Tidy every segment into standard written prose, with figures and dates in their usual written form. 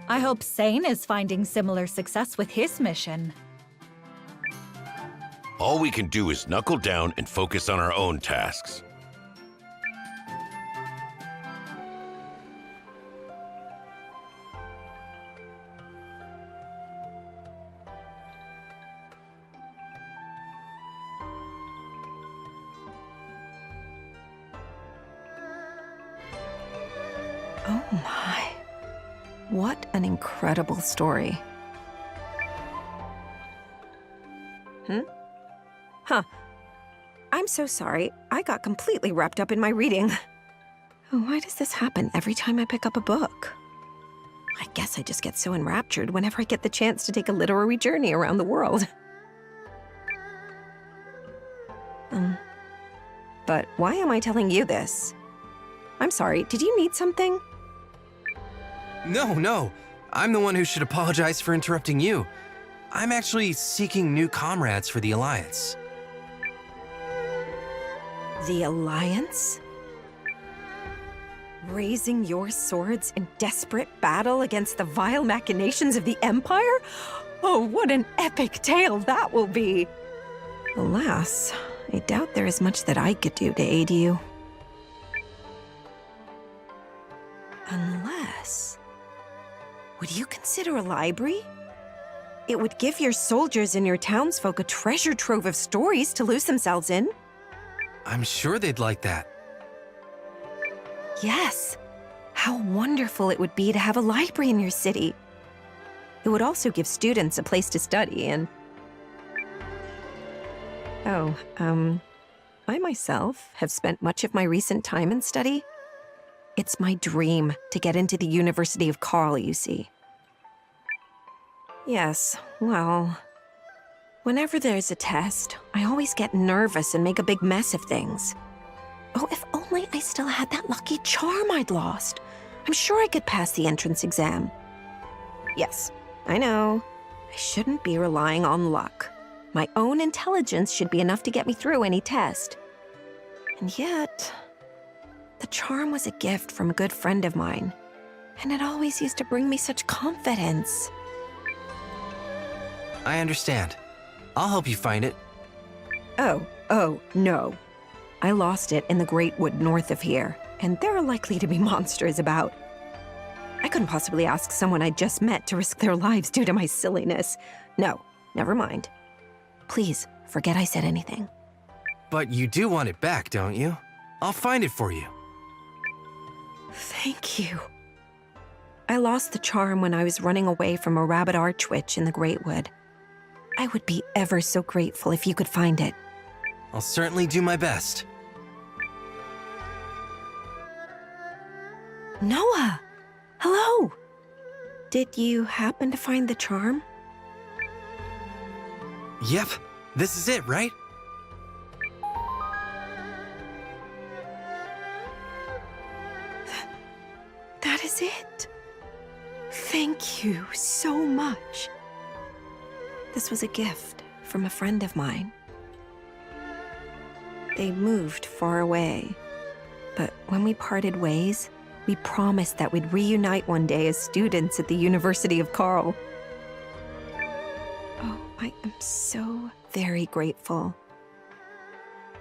I hope Sane is finding similar success with his mission. All we can do is knuckle down and focus on our own tasks. Oh my. What an incredible story. Huh. I'm so sorry. I got completely wrapped up in my reading. Why does this happen every time I pick up a book? I guess I just get so enraptured whenever I get the chance to take a literary journey around the world. But why am I telling you this? I'm sorry, did you need something? No. I'm the one who should apologize for interrupting you. I'm actually seeking new comrades for the Alliance. The Alliance? Raising your swords in desperate battle against the vile machinations of the Empire? Oh, what an epic tale that will be! Alas, I doubt there is much that I could do to aid you. Unless... would you consider a library? It would give your soldiers and your townsfolk a treasure trove of stories to lose themselves in. I'm sure they'd like that. Yes. How wonderful it would be to have a library in your city. It would also give students a place to study and... I myself have spent much of my recent time in study. It's my dream to get into the University of Karl, you see. Yes, well... whenever there's a test, I always get nervous and make a big mess of things. Oh, if only I still had that lucky charm I'd lost. I'm sure I could pass the entrance exam. Yes, I know. I shouldn't be relying on luck. My own intelligence should be enough to get me through any test. And yet... the charm was a gift from a good friend of mine, and it always used to bring me such confidence. I understand. I'll help you find it. Oh, no. I lost it in the Great Wood north of here, and there are likely to be monsters about. I couldn't possibly ask someone I'd just met to risk their lives due to my silliness. No, never mind. Please, forget I said anything. But you do want it back, don't you? I'll find it for you. Thank you. I lost the charm when I was running away from a rabid archwitch in the Great Wood. I would be ever so grateful if you could find it. I'll certainly do my best. Noah! Hello! Did you happen to find the charm? Yep, this is it, right? That is it. Thank you so much. This was a gift from a friend of mine. They moved far away, but when we parted ways, we promised that we'd reunite one day as students at the University of Karl. Oh, I am so very grateful.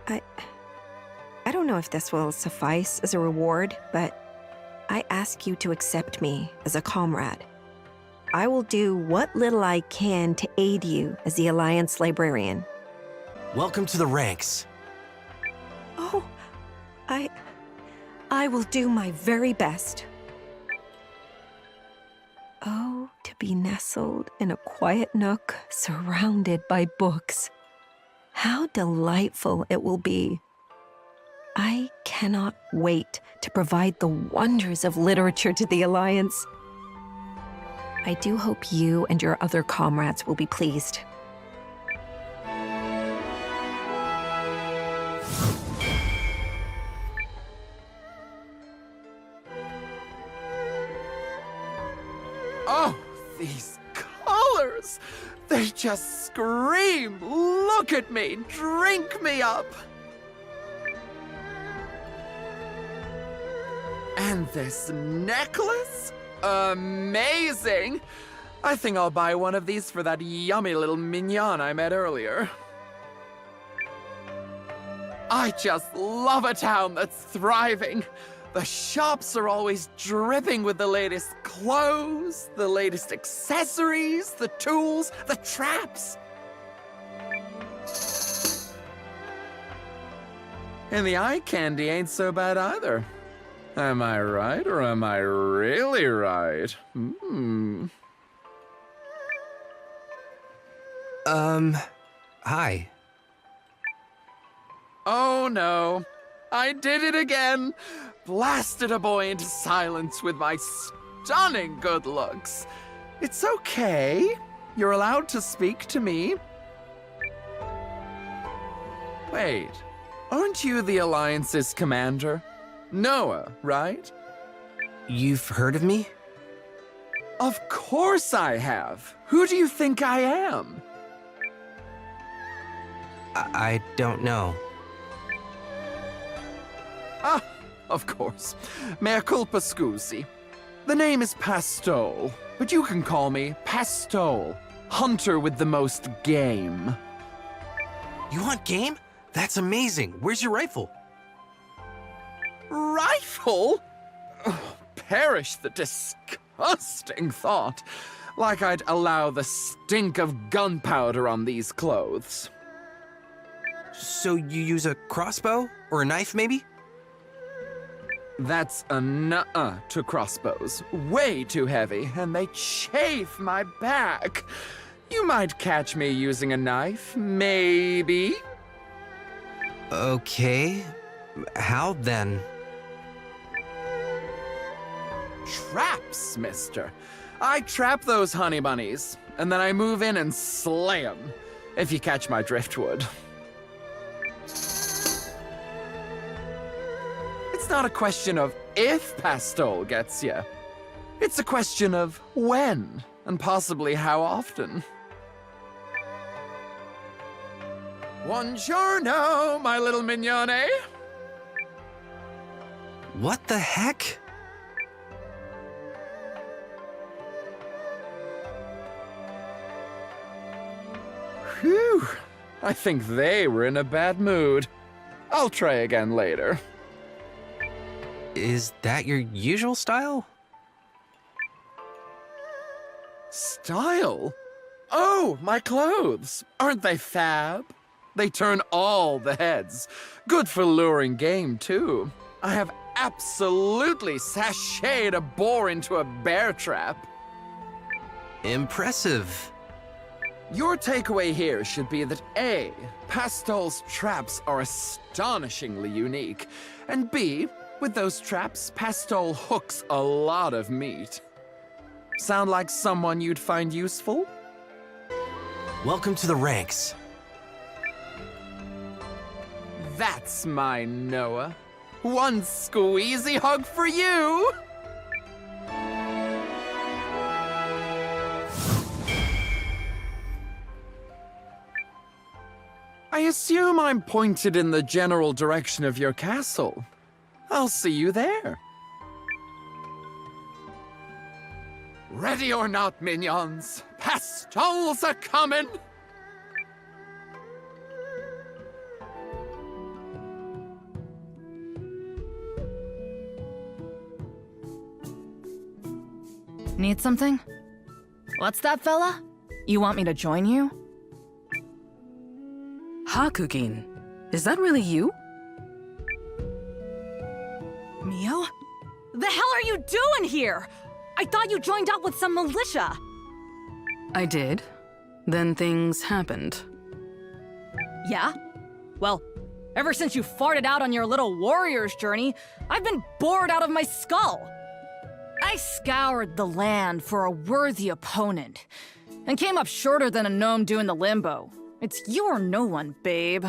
I don't know if this will suffice as a reward, but I ask you to accept me as a comrade. I will do what little I can to aid you as the Alliance librarian. Welcome to the ranks. Oh, I will do my very best. Oh, to be nestled in a quiet nook surrounded by books. How delightful it will be. I cannot wait to provide the wonders of literature to the Alliance. I do hope you and your other comrades will be pleased. Oh, these colors! They just scream, look at me, drink me up! And this necklace? amazing! I think I'll buy one of these for that yummy little mignon I met earlier. I just love a town that's thriving. The shops are always dripping with the latest clothes, the latest accessories, the tools, the traps. And the eye candy ain't so bad either. Am I right, or am I really right? Hi. Oh no, I did it again! Blasted a boy into silence with my stunning good looks. It's okay. You're allowed to speak to me. Wait, aren't you the Alliance's commander? Noah, right? You've heard of me? Of course I have. Who do you think I am? I don't know. Ah, of course. Mea culpa scusi. The name is Pastole, but you can call me Pastole, hunter with the most game. You want game? That's amazing. Where's your rifle? Rifle? Oh, perish the disgusting thought. Like I'd allow the stink of gunpowder on these clothes. So you use a crossbow? Or a knife, maybe? That's a nuh-uh to crossbows. Way too heavy, and they chafe my back. You might catch me using a knife, maybe? Okay. How then? Traps, mister. I trap those honey bunnies, and then I move in and slay them, if you catch my driftwood. It's not a question of if Pastole gets you. It's a question of when, and possibly how often. Buongiorno, my little mignone. What the heck? Whew. I think they were in a bad mood. I'll try again later. Is that your usual style? Style? Oh, my clothes. Aren't they fab? They turn all the heads. Good for luring game, too. I have absolutely sashayed a boar into a bear trap. Impressive. Your takeaway here should be that A, Pastole's traps are astonishingly unique, and B, with those traps, Pastole hooks a lot of meat. Sound like someone you'd find useful? Welcome to the ranks. That's my Noah. One squeezy hug for you! I assume I'm pointed in the general direction of your castle. I'll see you there. Ready or not, minions, Pastoles are coming! Need something? What's that, fella? You want me to join you? Hakugin, is that really you? Mio? The hell are you doing here? I thought you joined up with some militia. I did. Then things happened. Yeah? Well, ever since you farted out on your little warrior's journey, I've been bored out of my skull. I scoured the land for a worthy opponent, and came up shorter than a gnome doing the limbo. It's you or no one, babe.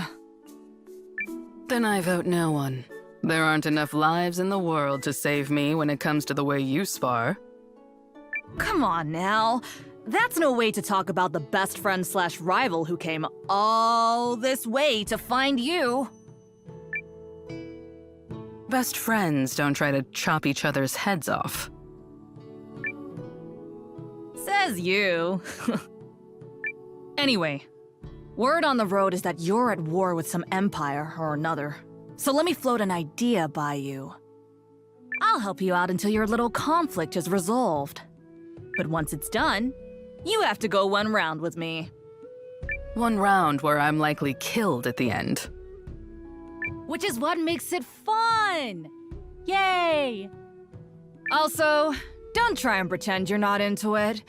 Then I vote no one. There aren't enough lives in the world to save me when it comes to the way you spar. Come on now. That's no way to talk about the best friend slash rival who came all this way to find you. Best friends don't try to chop each other's heads off. Says you. Anyway, word on the road is that you're at war with some empire or another. So let me float an idea by you. I'll help you out until your little conflict is resolved. But once it's done, you have to go one round with me. One round where I'm likely killed at the end. Which is what makes it fun! Yay! Also, don't try and pretend you're not into it.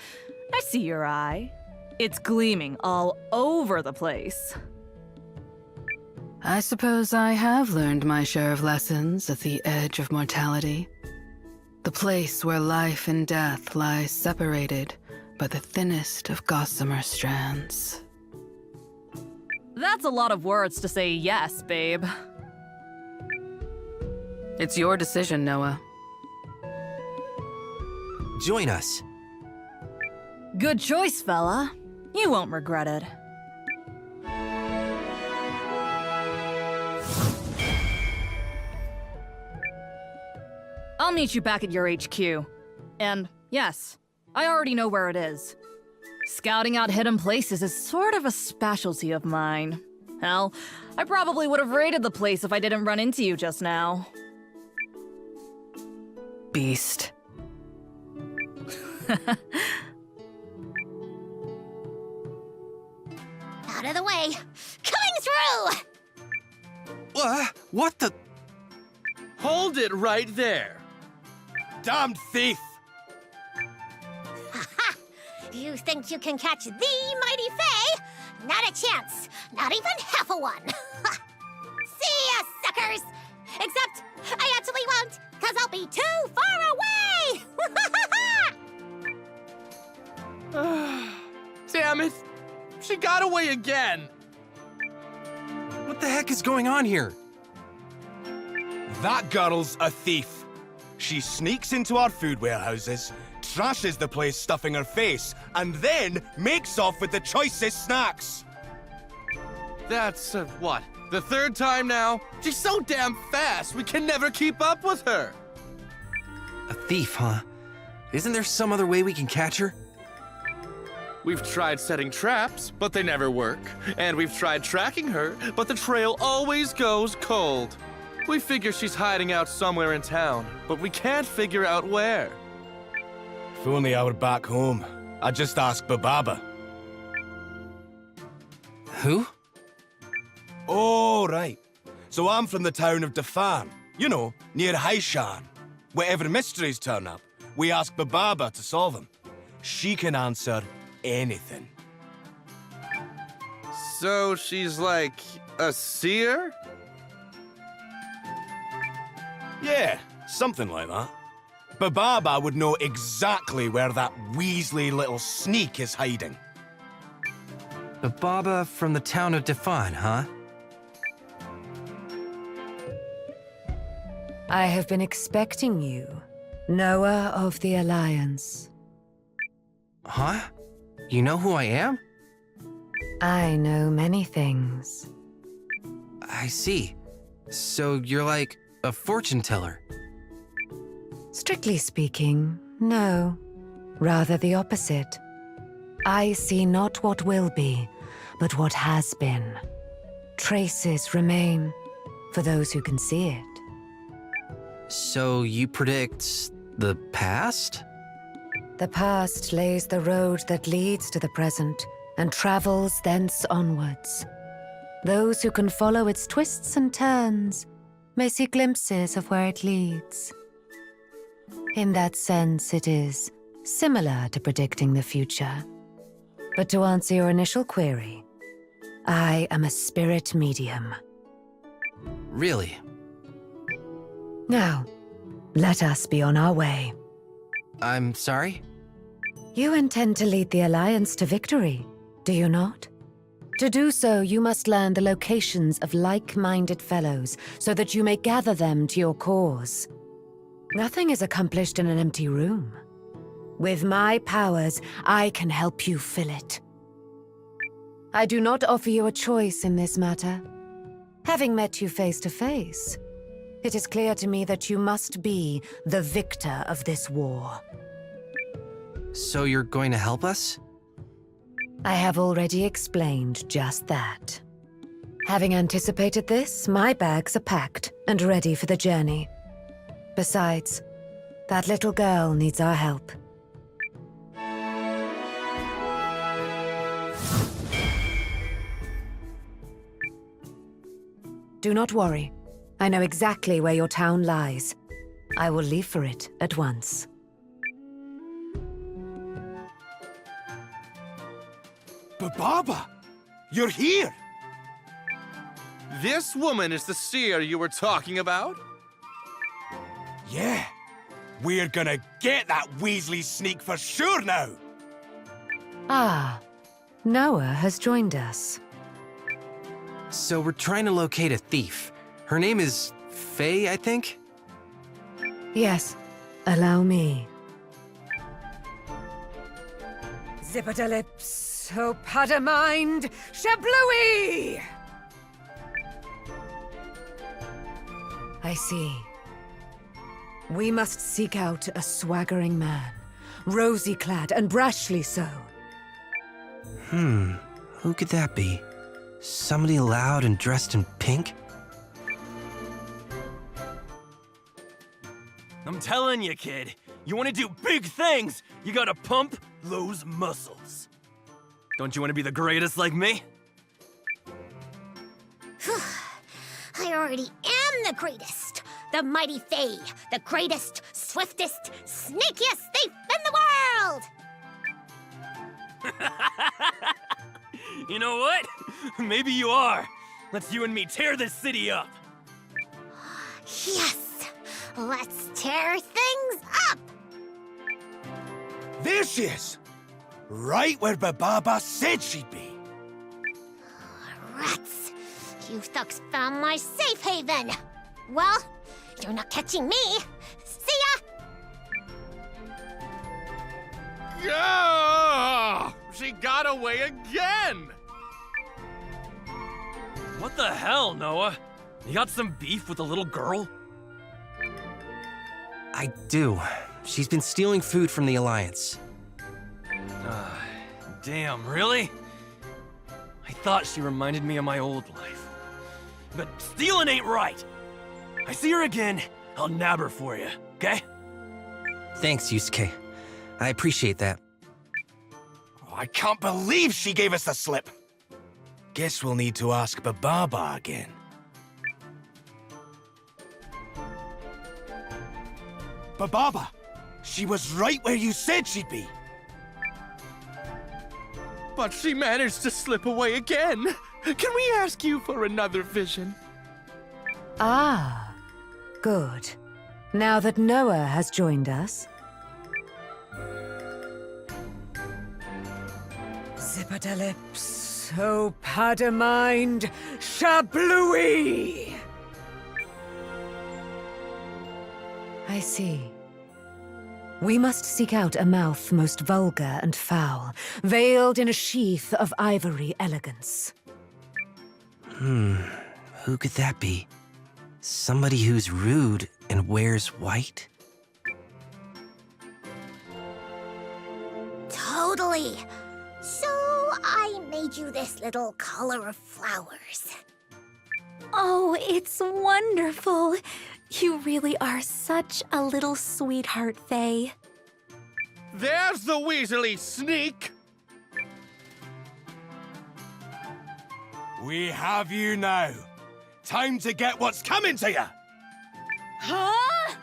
I see your eye. It's gleaming all over the place. I suppose I have learned my share of lessons at the edge of mortality. The place where life and death lie separated by the thinnest of gossamer strands. That's a lot of words to say yes, babe. It's your decision, Noah. Join us. Good choice, fella. You won't regret it. I'll meet you back at your HQ. And yes, I already know where it is. Scouting out hidden places is sort of a specialty of mine. Hell, I probably would have raided the place if I didn't run into you just now. Beast. Out of the way! Coming through! What the? Hold it right there! Damned thief! Ha! You think you can catch the mighty Fae? Not a chance! Not even half a one! See ya, suckers! Except, I actually won't, cause I'll be too far away! Damn it! She got away again! What the heck is going on here? That girl's a thief. She sneaks into our food warehouses, trashes the place stuffing her face, and then makes off with the choicest snacks. That's, what? The third time now? She's so damn fast, we can never keep up with her. A thief, huh? Isn't there some other way we can catch her? We've tried setting traps, but they never work. And we've tried tracking her, but the trail always goes cold. We figure she's hiding out somewhere in town, but we can't figure out where. If only I were back home. I'd just ask Bababa. Who? Oh, right. So I'm from the town of Dafan. You know, near Haishan. Wherever mysteries turn up, we ask Bababa to solve them. She can answer anything. So she's like a seer? Yeah, something like that. Bababa would know exactly where that Weasley little sneak is hiding. The Baba from the town of Defan, huh? I have been expecting you, Noah of the Alliance. Huh? You know who I am? I know many things. I see. So you're like a fortune teller. Strictly speaking, no. Rather the opposite. I see not what will be, but what has been. Traces remain for those who can see it. So you predict the past? The past lays the road that leads to the present and travels thence onwards. Those who can follow its twists and turns may see glimpses of where it leads. In that sense, it is similar to predicting the future. But to answer your initial query, I am a spirit medium. Really? Now, let us be on our way. I'm sorry? You intend to lead the Alliance to victory, do you not? To do so, you must learn the locations of like-minded fellows so that you may gather them to your cause. Nothing is accomplished in an empty room. With my powers, I can help you fill it. I do not offer you a choice in this matter. Having met you face to face, it is clear to me that you must be the victor of this war. So you're going to help us? I have already explained just that. Having anticipated this, my bags are packed and ready for the journey. Besides, that little girl needs our help. Do not worry. I know exactly where your town lies. I will leave for it at once. Baba! You're here! This woman is the seer you were talking about? Yeah. We're gonna get that Weasley sneak for sure now! Ah, Noah has joined us. So we're trying to locate a thief. Her name is Faye, I think? Yes, allow me. Zipper lips, opada mind, shablooey! I see. We must seek out a swaggering man, rosy-clad and brashly so. Who could that be? Somebody loud and dressed in pink? I'm telling you, kid, you want to do big things, you gotta pump those muscles. Don't you want to be the greatest like me? I already am the greatest. The mighty Faye, the greatest, swiftest, sneakiest thief in the world! You know what? Maybe you are. Let's you and me tear this city up. Yes! Let's tear things up! There she is! Right where Baba said she'd be. Rats! You thugs found my safe haven! Well, you're not catching me! See ya! Yeah! She got away again! What the hell, Noah? You got some beef with the little girl? I do. She's been stealing food from the Alliance. Damn, really? I thought she reminded me of my old life. But stealing ain't right. I see her again, I'll nab her for you, okay? Thanks, Yusuke. I appreciate that. Oh, I can't believe she gave us the slip. Guess we'll need to ask Baba again. Baba, she was right where you said she'd be. But she managed to slip away again. Can we ask you for another vision? Ah, good. Now that Noah has joined us, Zipper lips, opada mind, shablooey! I see. We must seek out a mouth most vulgar and foul, veiled in a sheath of ivory elegance. Who could that be? Somebody who's rude and wears white? Totally. So I made you this little collar of flowers. Oh, it's wonderful. You really are such a little sweetheart, Faye. There's the Weasley sneak! We have you now. Time to get what's coming to you. Huh?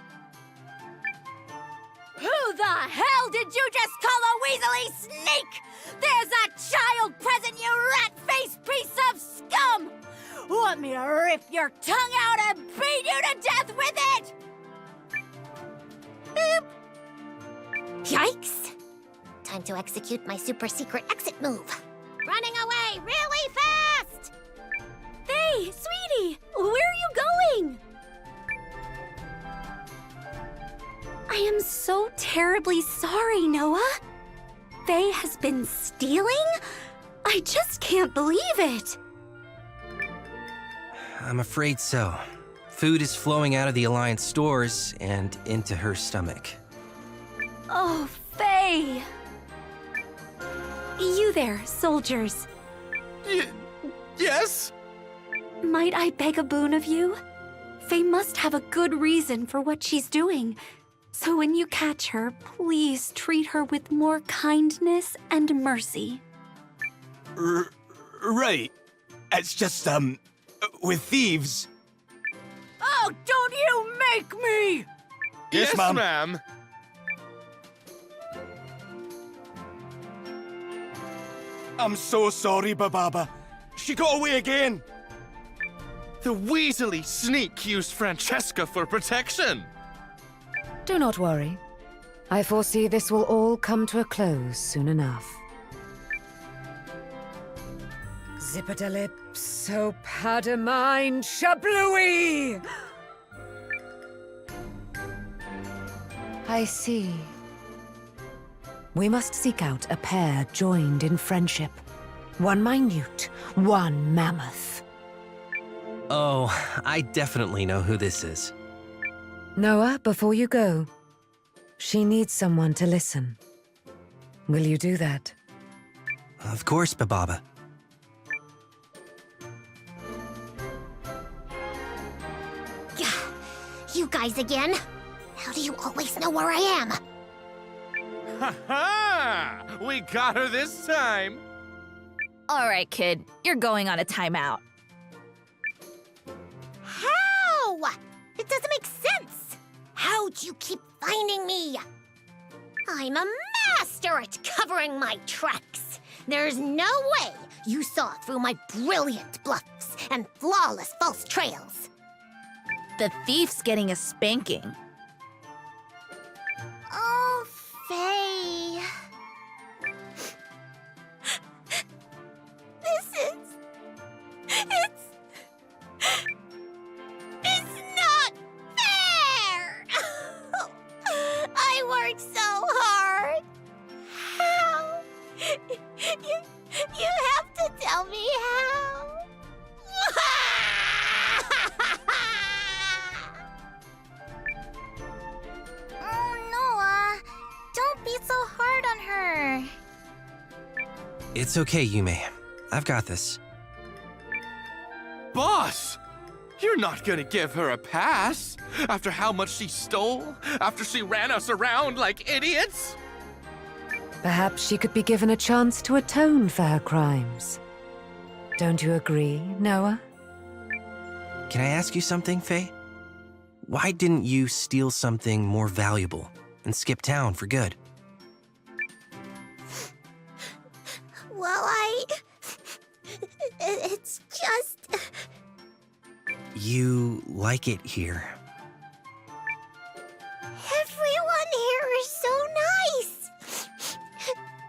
Who the hell did you just call a Weasley sneak? There's a child present, you rat-faced piece of scum! Want me to rip your tongue out and beat you to death with it? Boop. Yikes! Time to execute my super secret exit move. Running away really fast! Faye, sweetie, where are you going? I am so terribly sorry, Noah. Faye has been stealing? I just can't believe it. I'm afraid so. Food is flowing out of the Alliance stores and into her stomach. Oh, Faye. there, soldiers. Yes? Might I beg a boon of you? Faye must have a good reason for what she's doing. So when you catch her, please treat her with more kindness and mercy. Right. It's just, with thieves. Oh, don't you make me! Yes, Mom. ma'am. I'm so sorry, Bababa. She got away again. The Weasley sneak used Francesca for protection. Do not worry. I foresee this will all come to a close soon enough. Zipper-da-lip, so pad-a-mine, shablooey! I see. We must seek out a pair joined in friendship. One minute, one mammoth. Oh, I definitely know who this is. Noah, before you go, she needs someone to listen. Will you do that? Of course, Bababa. You guys again? How do you always know where I am? Ha ha! We got her this time. All right, kid. You're going on a timeout. How? It doesn't make sense. How'd you keep finding me? I'm a master at covering my tracks. There's no way you saw through my brilliant bluffs and flawless false trails. The thief's getting a spanking. Oh, Faye. It's not fair! I worked so hard. How? You have to tell me how. Oh, Noah. Don't be so hard on her. It's okay, Yume. I've got this. Boss! You're not gonna give her a pass? After how much she stole? After she ran us around like idiots? Perhaps she could be given a chance to atone for her crimes. Don't you agree, Noah? Can I ask you something, Faye? Why didn't you steal something more valuable and skip town for good? Well, it's just... You like it here. Everyone here is so nice.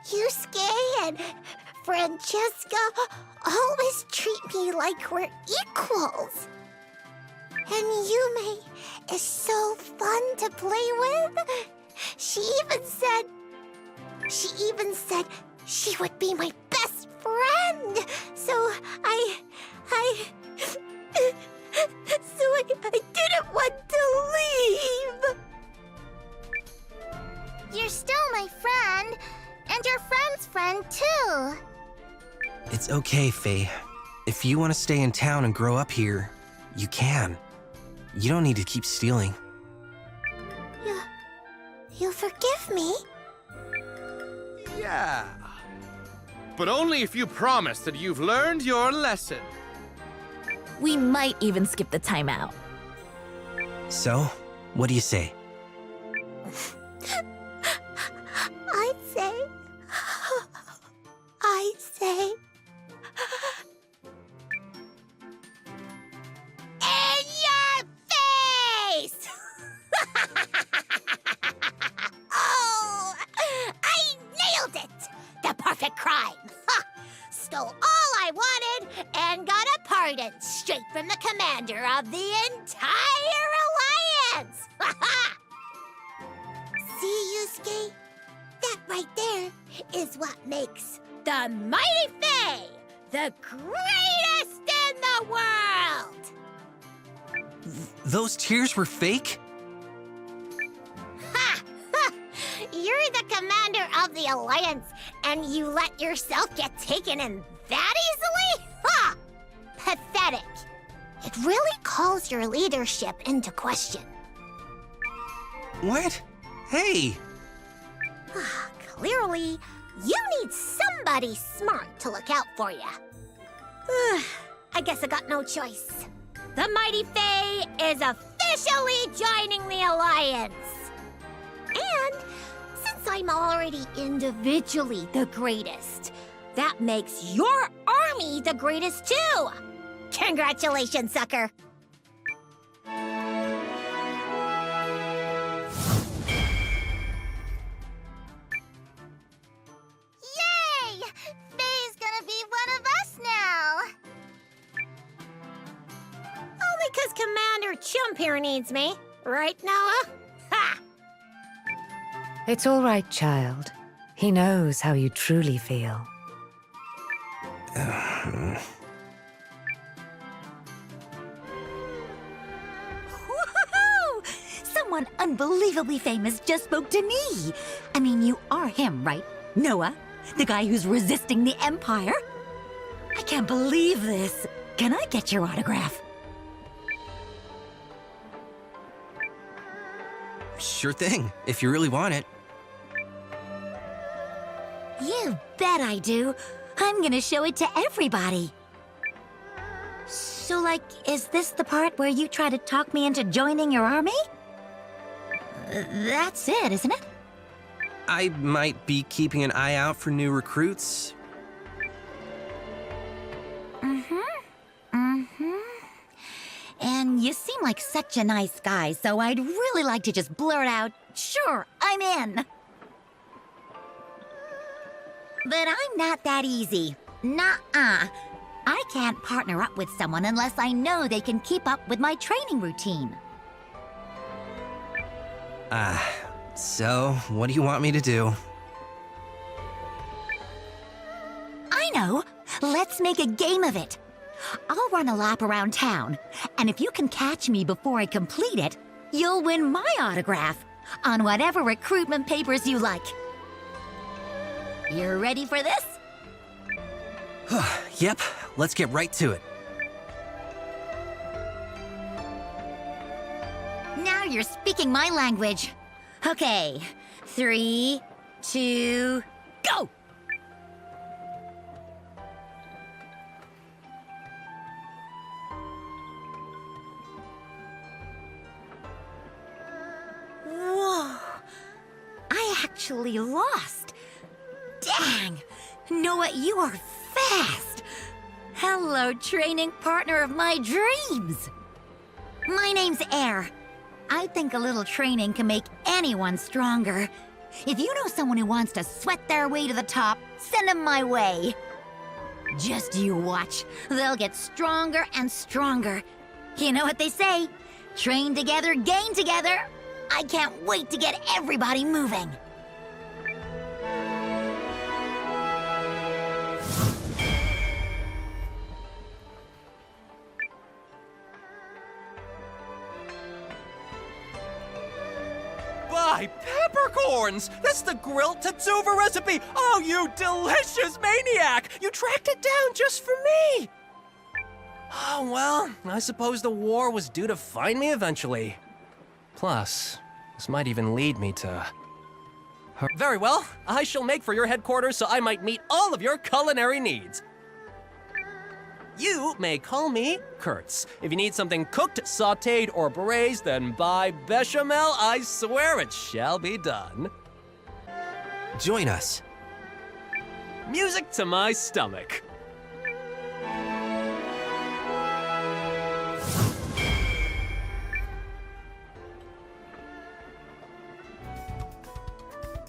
Yusuke and Francesca always treat me like we're equals. And Yume is so fun to play with. She even said she would be my best friend. So I didn't want to leave. You're still my friend, and your friend's friend, too. It's okay, Faye. If you want to stay in town and grow up here, you can. You don't need to keep stealing. You forgive me? Yeah. But only if you promise that you've learned your lesson. We might even skip the timeout. So, what do you say? I'd say... In your face! Oh, I nailed it! The perfect crime! Ha! Stole all I wanted and got a pardon straight from the commander of the entire alliance! See, Yusuke? That right there is what makes the Mighty Fae the greatest in the world! Those tears were fake? Ha! You're the commander of the Alliance, and you let yourself get taken in that easily? Ha! Pathetic. It really calls your leadership into question. What? Hey! Clearly, you need somebody smart to look out for you. I guess I got no choice. The Mighty Fae is officially joining the Alliance. And since I'm already individually the greatest, that makes your army the greatest too. Congratulations, sucker. Yay! Faye's gonna be one of us now. Only 'cause Commander Chump here needs me. Right, Noah? Ha! It's all right, child. He knows how you truly feel. Woohoo! Someone unbelievably famous just spoke to me. I mean, you are him, right? Noah? The guy who's resisting the Empire? I can't believe this. Can I get your autograph? Sure thing, if you really want it. You bet I do. I'm gonna show it to everybody. So, like, is this the part where you try to talk me into joining your army? That's it, isn't it? I might be keeping an eye out for new recruits. And you seem like such a nice guy, so I'd really like to just blurt out, sure, I'm in. But I'm not that easy. Nuh-uh. I can't partner up with someone unless I know they can keep up with my training routine. So, what do you want me to do? I know. Let's make a game of it. I'll run a lap around town, and if you can catch me before I complete it, you'll win my autograph on whatever recruitment papers you like. You ready for this? Yep, let's get right to it. Now you're speaking my language. Okay, 3, 2, go! Whoa! I actually lost. Dang! Noah, you are fast! Hello, training partner of my dreams! My name's Air. I think a little training can make anyone stronger. If you know someone who wants to sweat their way to the top, send them my way. Just you watch. They'll get stronger and stronger. You know what they say? Train together, gain together. I can't wait to get everybody moving. Buy peppercorns! That's the grilled Tatsuva recipe! Oh, you delicious maniac! You tracked it down just for me! Oh, well, I suppose the war was due to find me eventually. Plus, this might even lead me to... Very well, I shall make for your headquarters so I might meet all of your culinary needs. You may call me Kurtz. If you need something cooked, sautéed, or braised, then by bechamel, I swear it shall be done. Join us. Music to my stomach.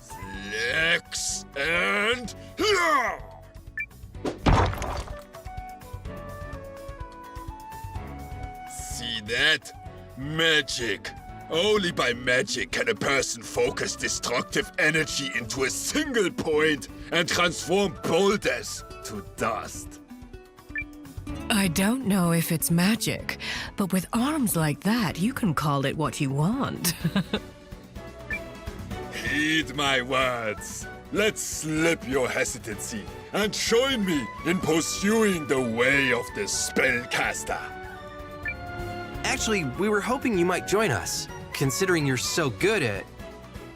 Flex and... See that? Magic. Only by magic can a person focus destructive energy into a single point and transform boulders to dust. I don't know if it's magic, but with arms like that, you can call it what you want. Heed my words. let's slip your hesitancy and join me in pursuing the way of the spellcaster. Actually, we were hoping you might join us, considering you're so good at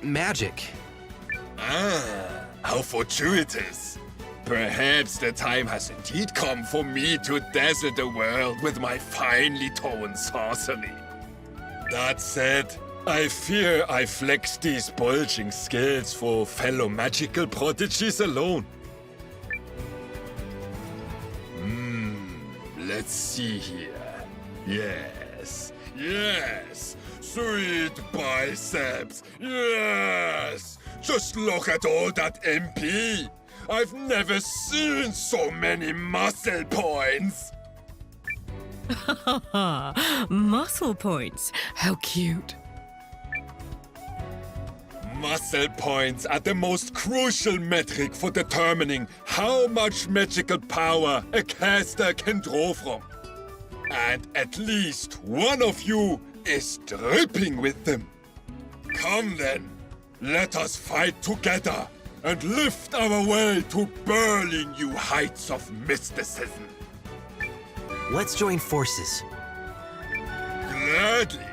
magic. Ah, how fortuitous. Perhaps the time has indeed come for me to dazzle the world with my finely toned sorcery. That said, I fear I flex these bulging skills for fellow magical prodigies alone. Let's see here. Yes! Sweet biceps! Yes! Just look at all that MP! I've never seen so many muscle points! Muscle points. How cute. Muscle points are the most crucial metric for determining how much magical power a caster can draw from. And at least one of you is dripping with them. Come then, let us fight together and lift our way to burly new heights of mysticism. Let's join forces. Gladly.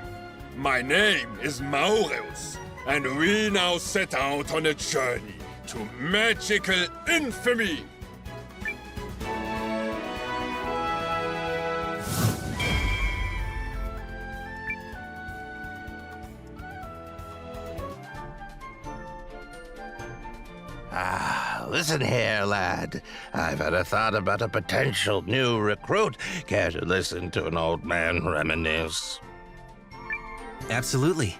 My name is Maurus, and we now set out on a journey to magical infamy. Listen here, lad. I've had a thought about a potential new recruit. Care to listen to an old man reminisce? Absolutely.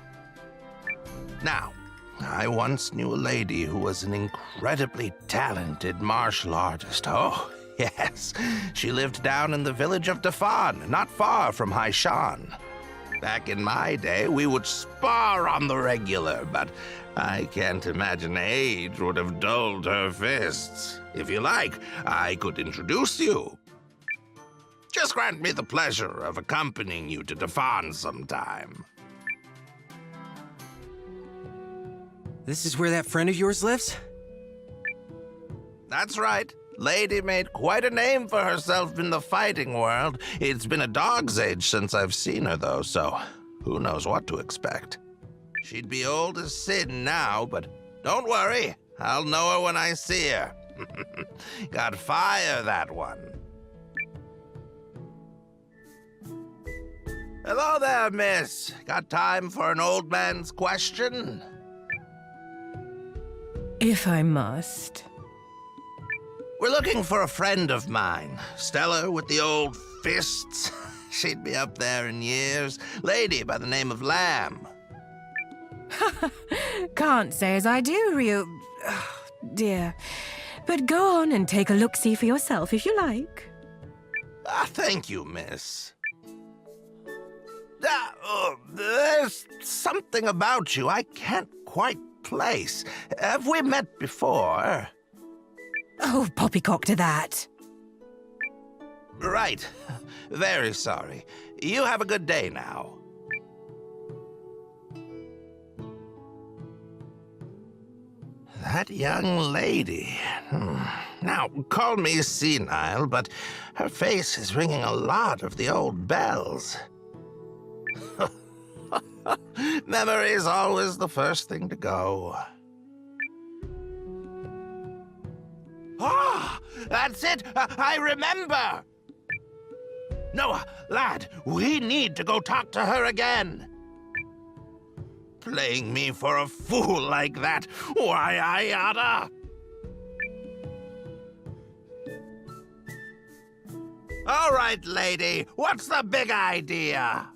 Now, I once knew a lady who was an incredibly talented martial artist. Oh, yes. She lived down in the village of Dafan, not far from Haishan. Back in my day, we would spar on the regular, but I can't imagine age would have dulled her fists. If you like, I could introduce you. Just grant me the pleasure of accompanying you to Dafan sometime. This is where that friend of yours lives? That's right. Lady made quite a name for herself in the fighting world. It's been a dog's age since I've seen her, though, so who knows what to expect. She'd be old as sin now, but don't worry. I'll know her when I see her. Got fire, that one. Hello there, miss. Got time for an old man's question? If I must. We're looking for a friend of mine. Stella with the old fists. She'd be up there in years. Lady by the name of Lamb. Can't say as I do, Ryu. Oh, dear. But go on and take a look-see for yourself if you like. Thank you, miss. There's something about you I can't quite place. Have we met before? Oh, poppycock to that. Right. Very sorry. You have a good day now. That young lady. Now, call me senile, but her face is ringing a lot of the old bells. Memory's always the first thing to go. Ah, that's it! I remember! Noah, lad, we need to go talk to her again. Playing me for a fool like that, why, I oughta... All right, lady, what's the big idea?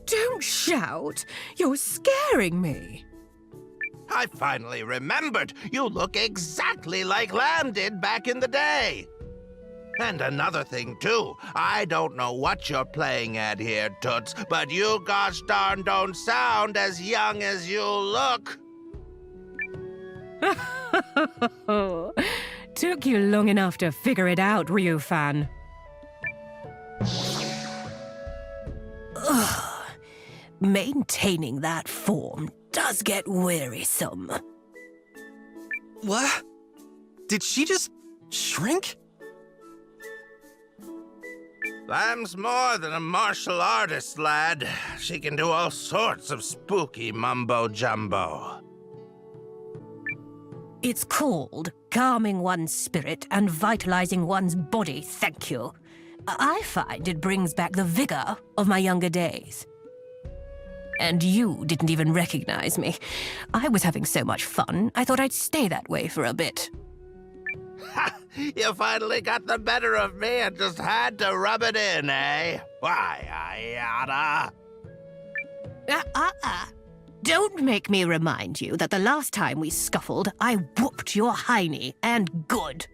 Don't shout. You're scaring me. I finally remembered. You look exactly like Lamb did back in the day. And another thing, too. I don't know what you're playing at here, Toots, but you gosh darn don't sound as young as you look. Took you long enough to figure it out, Ryu fan. Ugh. Maintaining that form does get wearisome. What? Did she just shrink? Lam's more than a martial artist, lad. She can do all sorts of spooky mumbo-jumbo. It's called calming one's spirit and vitalizing one's body, thank you. I find it brings back the vigor of my younger days. And you didn't even recognize me. I was having so much fun, I thought I'd stay that way for a bit. Ha! You finally got the better of me and just had to rub it in, eh? Why, Ayada? Don't make me remind you that the last time we scuffled, I whooped your hiney, and good.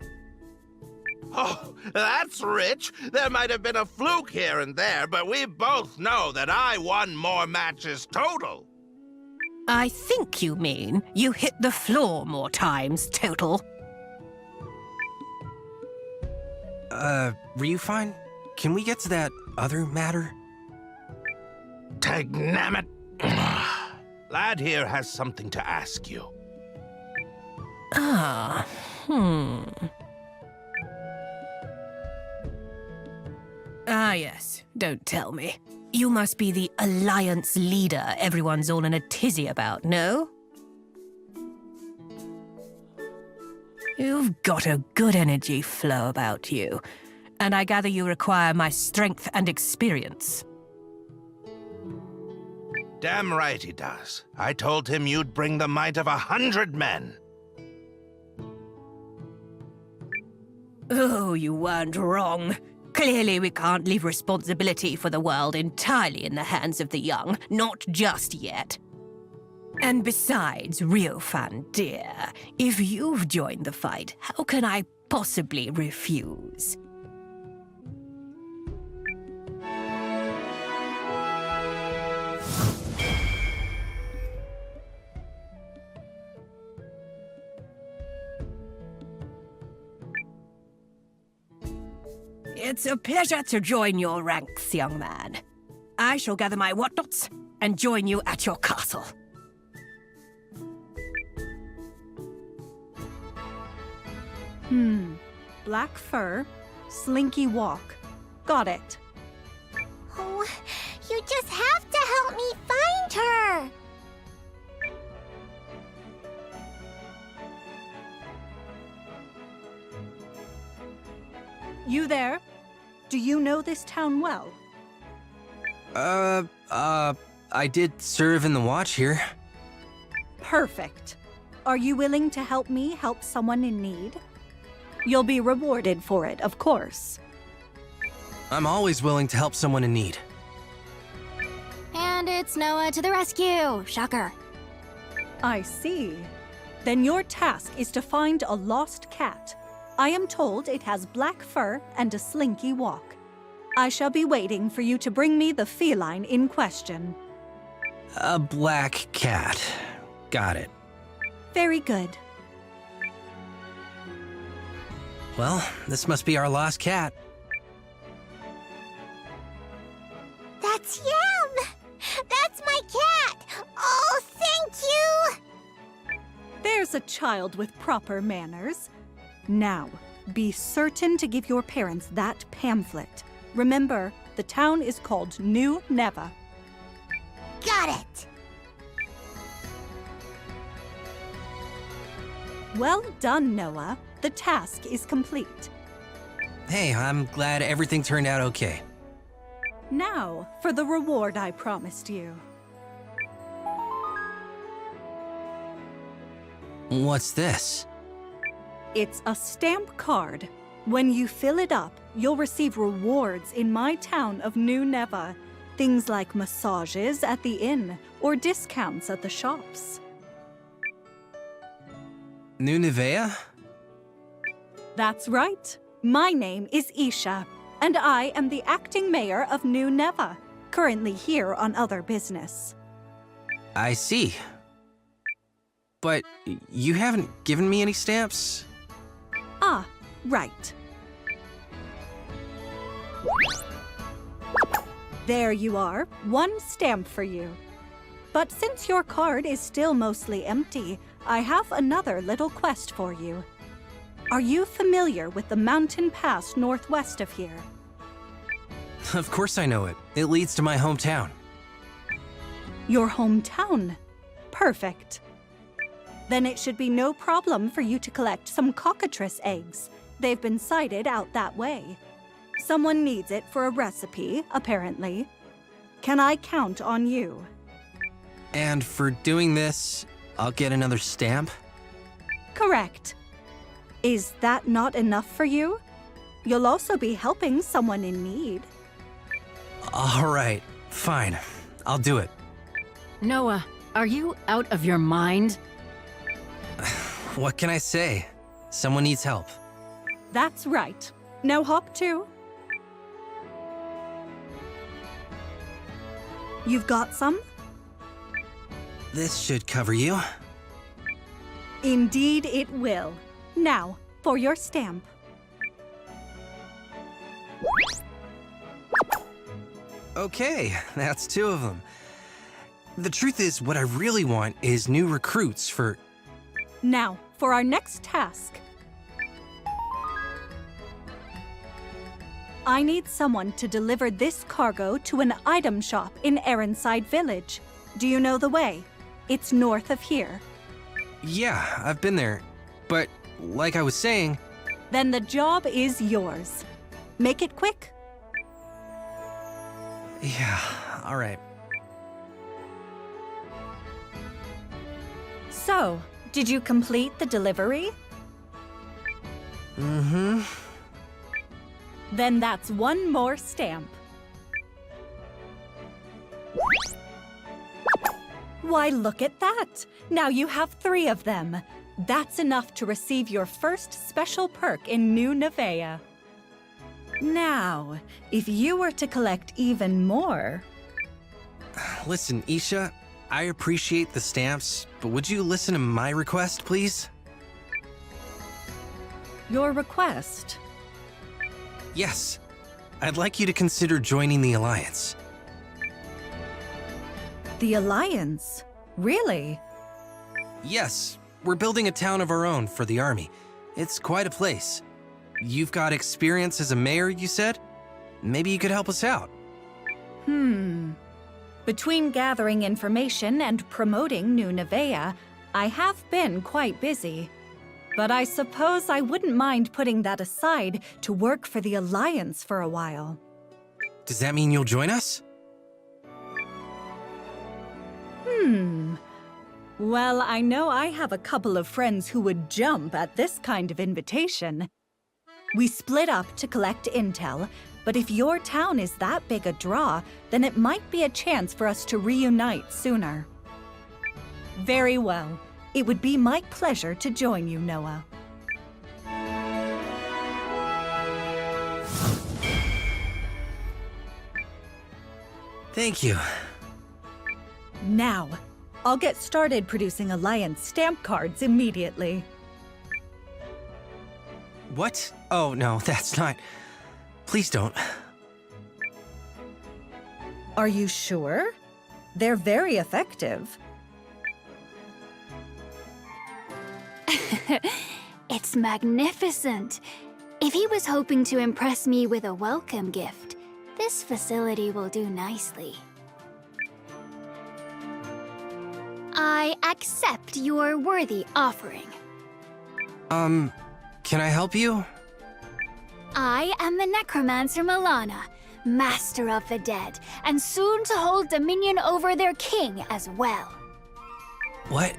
Oh, that's rich. There might have been a fluke here and there, but we both know that I won more matches total. I think you mean you hit the floor more times total. Ryu fine? Can we get to that other matter? Tagnamit. Lad here has something to ask you. Ah, Ah, yes. Don't tell me. You must be the Alliance leader everyone's all in a tizzy about, no? You've got a good energy flow about you, and I gather you require my strength and experience. Damn right he does. I told him you'd bring the might of 100 men. Oh, you weren't wrong. Clearly we can't leave responsibility for the world entirely in the hands of the young, not just yet. And besides, Ryo-fan dear, if you've joined the fight, how can I possibly refuse? It's a pleasure to join your ranks, young man. I shall gather my whatnots and join you at your castle. Black fur, slinky walk. Got it. Oh, you just have to help me find her! You there? Do you know this town well? I did serve in the watch here. Perfect. Are you willing to help me help someone in need? You'll be rewarded for it, of course. I'm always willing to help someone in need. And it's Noah to the rescue! Shocker. I see. Then your task is to find a lost cat. I am told it has black fur and a slinky walk. I shall be waiting for you to bring me the feline in question. A black cat. Got it. Very good. Well, this must be our lost cat. That's Yam! That's my cat! Oh, thank you! There's a child with proper manners. Now, be certain to give your parents that pamphlet. Remember, the town is called New Neva. Got it! Well done, Noah. The task is complete. Hey, I'm glad everything turned out okay. Now, for the reward I promised you. What's this? It's a stamp card. When you fill it up, you'll receive rewards in my town of New Neva. Things like massages at the inn or discounts at the shops. New Nevea? That's right. My name is Isha, and I am the acting mayor of New Neva, currently here on other business. I see. But you haven't given me any stamps? Ah, right. There you are, one stamp for you. But since your card is still mostly empty, I have another little quest for you. Are you familiar with the mountain pass northwest of here? Of course I know it. It leads to my hometown. Your hometown? Perfect. Then it should be no problem for you to collect some cockatrice eggs. They've been sighted out that way. Someone needs it for a recipe, apparently. Can I count on you? And for doing this, I'll get another stamp? Correct. Is that not enough for you? You'll also be helping someone in need. All right, fine. I'll do it. Noah, are you out of your mind? What can I say? Someone needs help. That's right. Now hop to. You've got some? This should cover you. Indeed it will. Now, for your stamp. Okay, that's 2 of them. The truth is, what I really want is new recruits for... Now, for our next task. I need someone to deliver this cargo to an item shop in Aronside Village. Do you know the way? It's north of here. Yeah, I've been there. But, like I was saying... Then the job is yours. Make it quick. Yeah, all right. So, did you complete the delivery? Mm-hmm. Then that's 1 more stamp. Why, look at that! Now you have 3 of them. That's enough to receive your first special perk in New Nevea. Now, if you were to collect even more... Listen, Isha, I appreciate the stamps, but would you listen to my request, please? Your request? Yes. I'd like you to consider joining the Alliance. The Alliance? Really? Yes. We're building a town of our own for the army. It's quite a place. You've got experience as a mayor, you said? Maybe you could help us out. Between gathering information and promoting New Nevea, I have been quite busy. But I suppose I wouldn't mind putting that aside to work for the Alliance for a while. Does that mean you'll join us? Well, I know I have a couple of friends who would jump at this kind of invitation. We split up to collect intel, but if your town is that big a draw, then it might be a chance for us to reunite sooner. Very well. It would be my pleasure to join you, Noah. Thank you. Now, I'll get started producing Alliance stamp cards immediately. What? Oh, no, that's not... Please don't. Are you sure? They're very effective. It's magnificent. If he was hoping to impress me with a welcome gift, this facility will do nicely. I accept your worthy offering. Can I help you? I am the necromancer Milana, master of the dead, and soon to hold dominion over their king as well. What?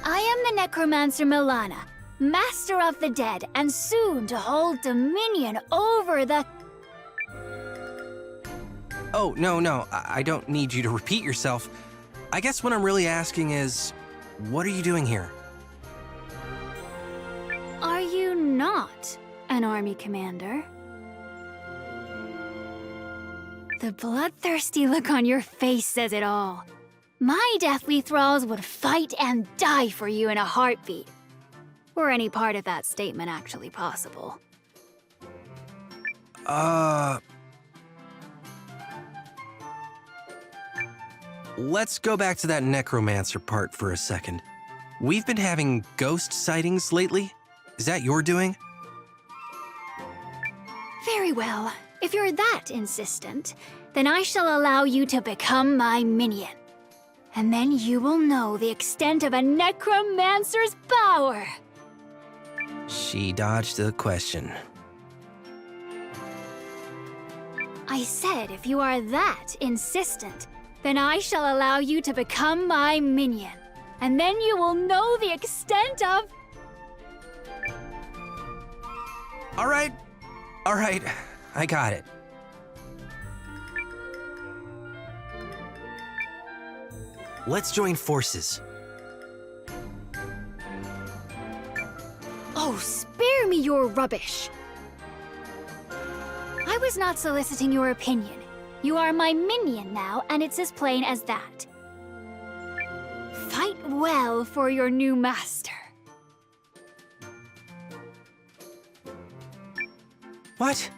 I am the necromancer Milana, master of the dead, and soon to hold dominion over the... Oh, no, I don't need you to repeat yourself. I guess what I'm really asking is, what are you doing here? Are you not an army commander? The bloodthirsty look on your face says it all. My deathly thralls would fight and die for you in a heartbeat. Were any part of that statement actually possible? Let's go back to that necromancer part for a second. We've been having ghost sightings lately. Is that your doing? Very well. If you're that insistent, then I shall allow you to become my minion. And then you will know the extent of a necromancer's power. She dodged the question. I said if you are that insistent, then I shall allow you to become my minion. And then you will know the extent of... All right, I got it. Let's join forces. Oh, spare me your rubbish. I was not soliciting your opinion. You are my minion now, and it's as plain as that. Fight well for your new master. What?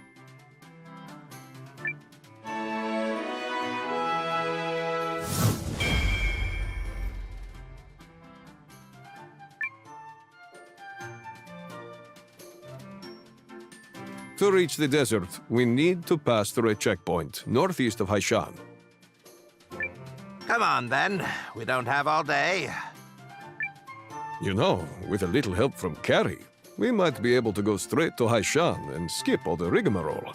To reach the desert, we need to pass through a checkpoint northeast of Haishan. Come on, then. We don't have all day. You know, with a little help from Carrie, we might be able to go straight to Haishan and skip all the rigmarole.